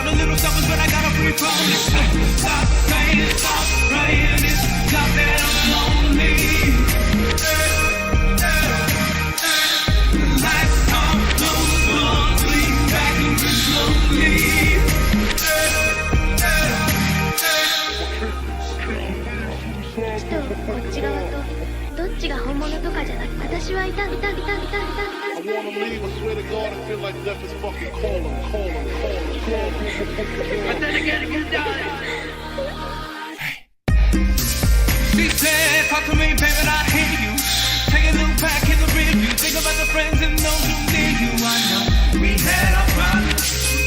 I'm a little selfish, but I got a free promise. Stop praying, it's not that I'm lonely. Lights come, close, one, sleep back and slowly.こっち側とどっちが本物とかじゃなくて私はいた。I wanna leave, I swear to God, I feel like death is fucking calling. I said again, get down. She said, talk to me, baby, I hear you. Take a look back in the rear view. Think about the friends and those who near you. I know we had our problems,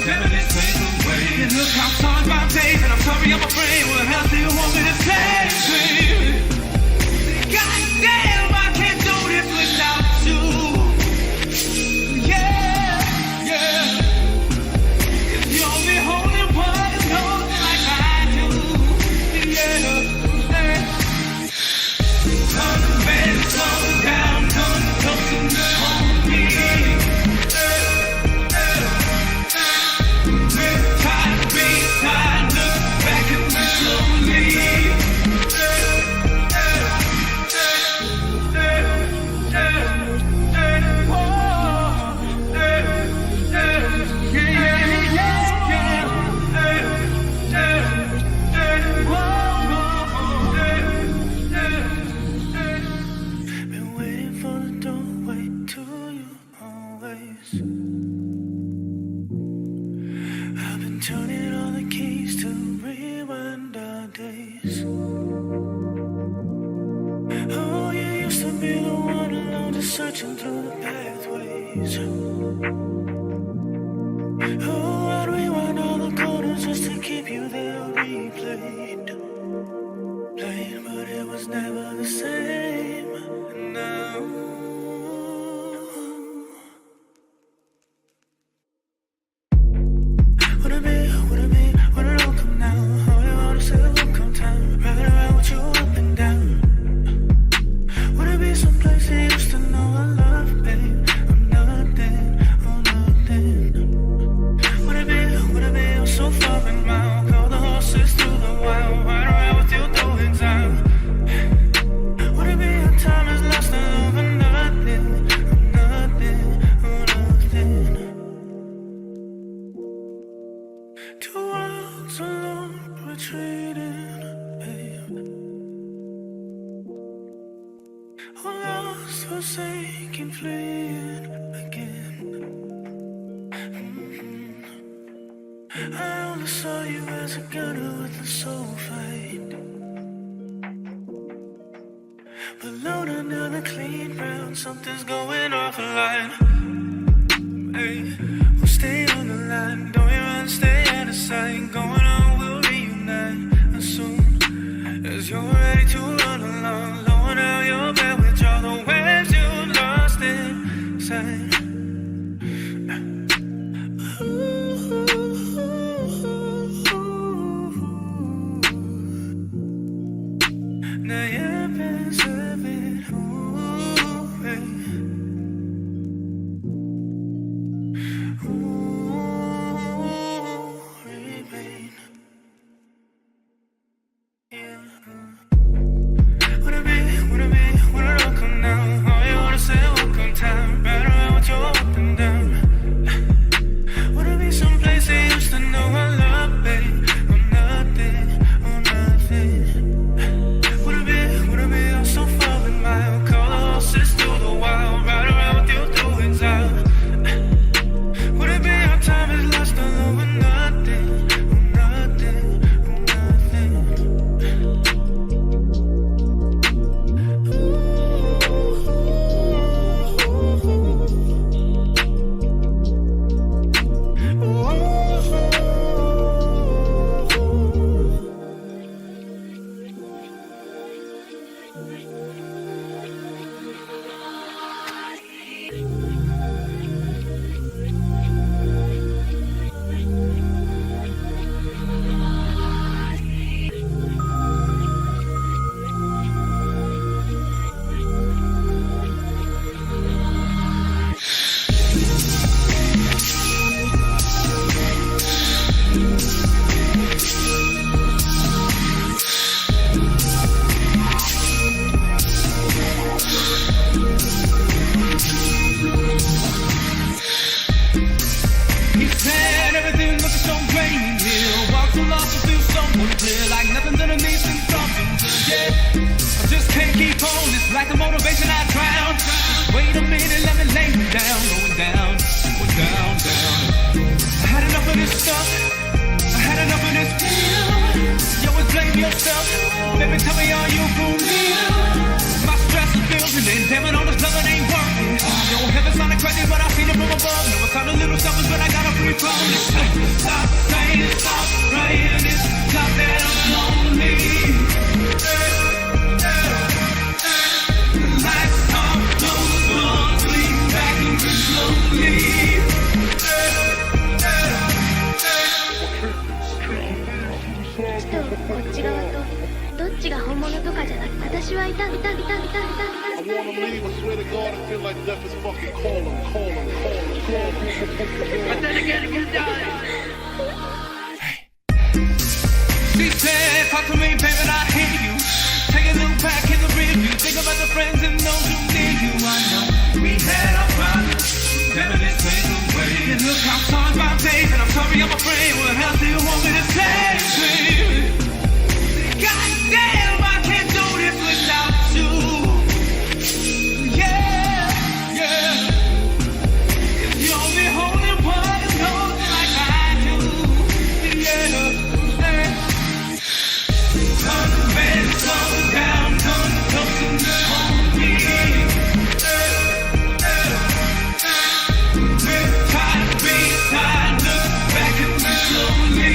never did take away. And look how sorry my days, and I'm sorry I'm afraid. What else do you want me to say, baby? God damn, I can't do this without you. Yeah. It's the only holy one who knows me like I do. Yeah. Come and slow down, come close and hold me. We're tired, look back at me slowly. Turning all the keys to rewind our days. Oh, you used to be the one alone, just searching through the pathways. Oh, I'd rewind all the corners just to keep you there replayed. But it was never the same. Now forsaken, fleeing again. I only saw you as a gunner with a soul fight, but alone under the clean brown, something's going off the line. Hey, we'll stay on the line, don't you run, stay out of sight. Going on, we'll reunite as soon as you're ready to run along. Lowering out your bed, withdraw the waves you lost inside. Now you've been serving, ooh, the motivation I drown. Wait a minute, let me lay you down. Going down, going down, down. I had enough of this stuff. I had enough of this feel. You always blame yourself. Baby, tell me, are you for real? My stress is building and damn it, all this love it ain't working. No heaven's not crazy, but I feel it from above. No, it's not a little selfish, but I got a free from it. Stop saying, stop praying. It's stop that I'm lonely. Lights come, those ones lean back and slowly. I wanna leave, I swear to God, I feel like death is fucking calling. But then again, you die. She said, talk to me, baby, I hear you. Take a look back in the rear view. Think about the friends and those who near you. I know we had our problems. Never this place away. And look, I'm sorry about Dave, and I'm sorry, I'm afraid. What else do you want me to say, baby? God damn, I can't do this without you. Yeah, yeah. It's the only holy one who knows me like I do. Yeah, yeah. Come and slow down, come close and hold me. We're tired, look back at me slowly.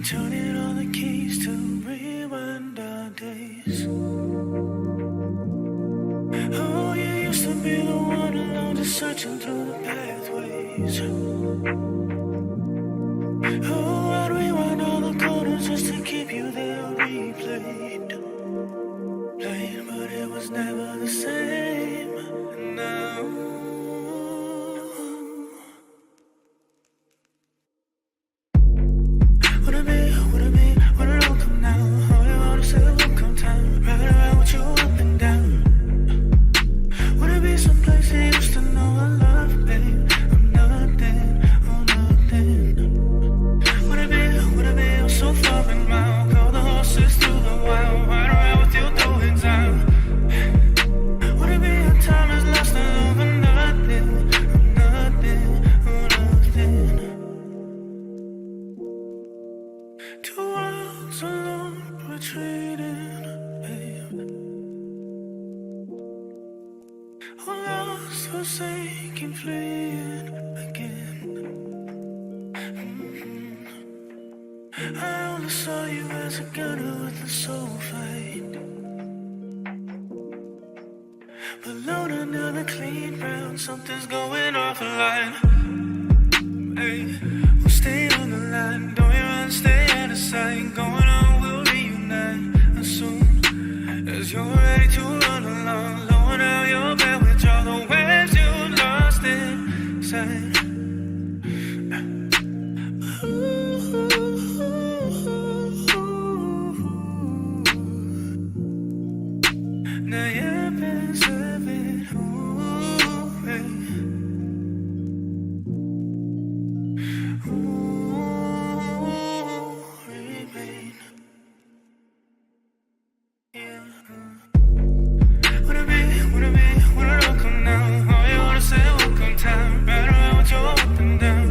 Turning all the keys to rewind our days. Oh, you used to be the one alone, just searching through the pathways. Oh, I'd rewind all the corners just to keep you there replayed. But it was never the same. And now forsaken, fleeing again. I only saw you as a gunner with a soul fight, but load another clean round. Something's going off the line. Hey, we'll stay on the line. Don't you run, stay out of sight. Going on, we'll reunite as soon as you're ready to run along. Lower down your bed, withdraw the waves you lost inside. Now you've been serving, remain. Yeah. Would it all come now? All you wanna say, welcome time. Right around with your up and down.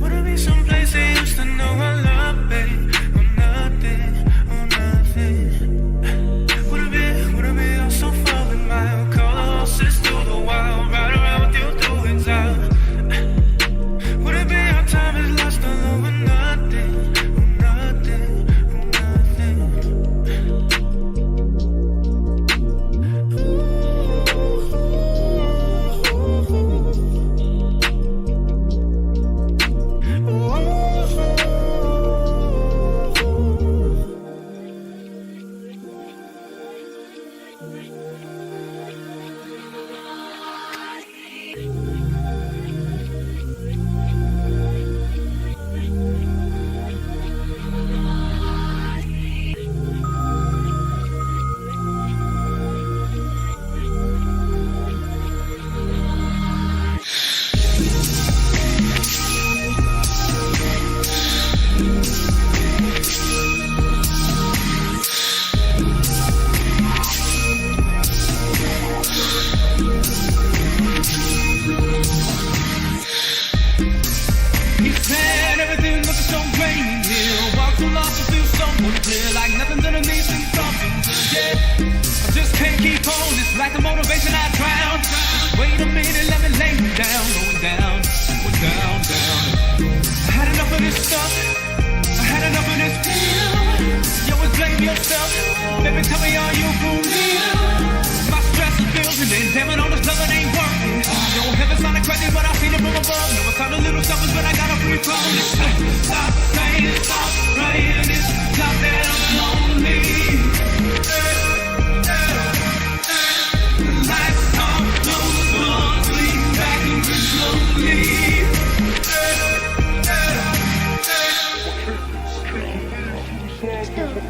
Would it be someplace they used to know I love, babe? Or nothing, or nothing. Would it be clear like nothing's underneath and something's yeah. I just can't keep on, it's like the motivation I drown. Wait a minute, let me lay me down, going down, going down, down. I had enough of this stuff, I had enough of this feel. You always blame yourself, baby tell me are you for real? My stress is building and damn it all this love it ain't working. No heaven's not crazy but I feel it from above. No it's not a little selfish but I gotta free from this. Stop saying, stop praying, it's not that I'm lonely. Lights off, close the doors, lean back and slowly.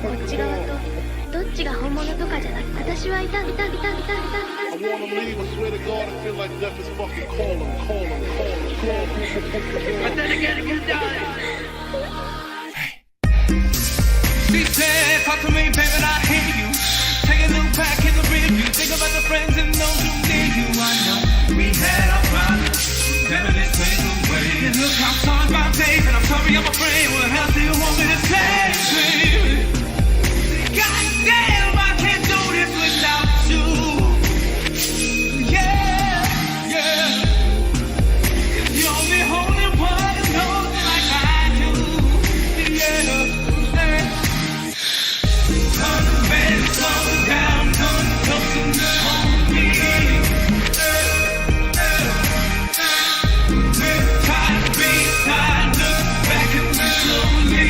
こっち側とどっちが本物とかじゃなく私はいた I wanna leave, I swear to God, I feel like death is fucking calling. But then again, She said, talk to me, baby, I hear you. Take a look back in the rear view. Think about the friends and those who near you. I know we had our problems. Never this place away. And look, I'm sorry about Dave, and I'm sorry I'm afraid. What else do you want me to say, baby? God damn, I can't do this without you. Yeah, yeah. You're the only one who knows like I do. Yeah, yeah. Turn the bed, slow down, come close and hold me. Tight, be tight, look back at me slowly.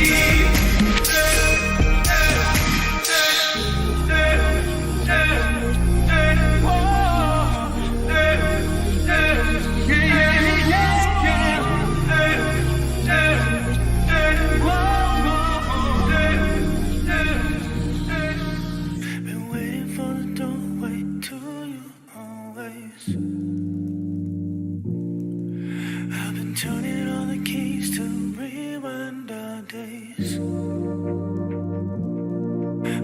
Been waiting for the doorway to you always. I've been turning all the keys to rewind our days.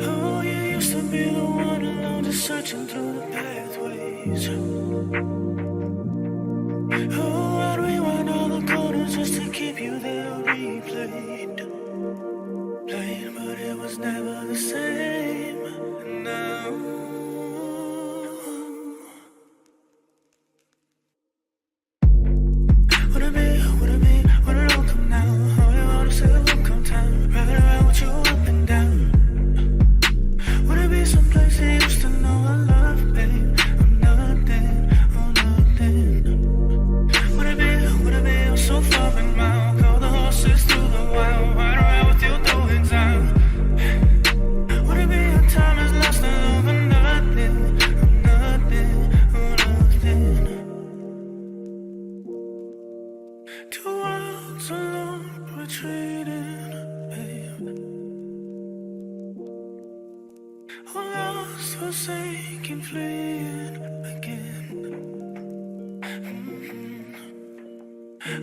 Oh, you used to be the one alone, just searching through the pathways. Oh, I'd rewind all the corners just to keep you there replayed. Played, but it was never the same. And now would it all come now? All you wanna say will come time. Riding around with you up and down. Would it be someplace you used to know I love, babe? I'm nothing, oh nothing. Would it be so far and mild? Call the horses through the wild. Ride around with you doing time. Would it be a time that's lost and over nothing? I'm nothing, oh nothing. Two worlds alone retreating, babe. Oh, lost, forsaken, fleeing again.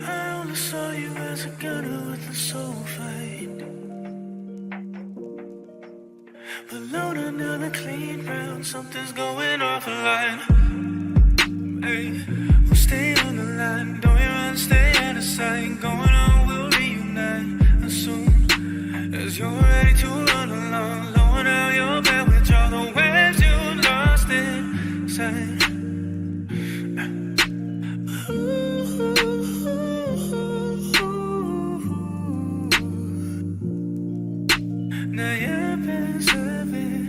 I only saw you as a gunner with a soul fight. But load another clean round, something's going off the line. Hey, we'll stay on the line, don't you run, stay out of sight. Going on, we'll reunite as soon as you're ready to run along. Lower down your bed, withdraw the waves you lost inside. Now you're been serving.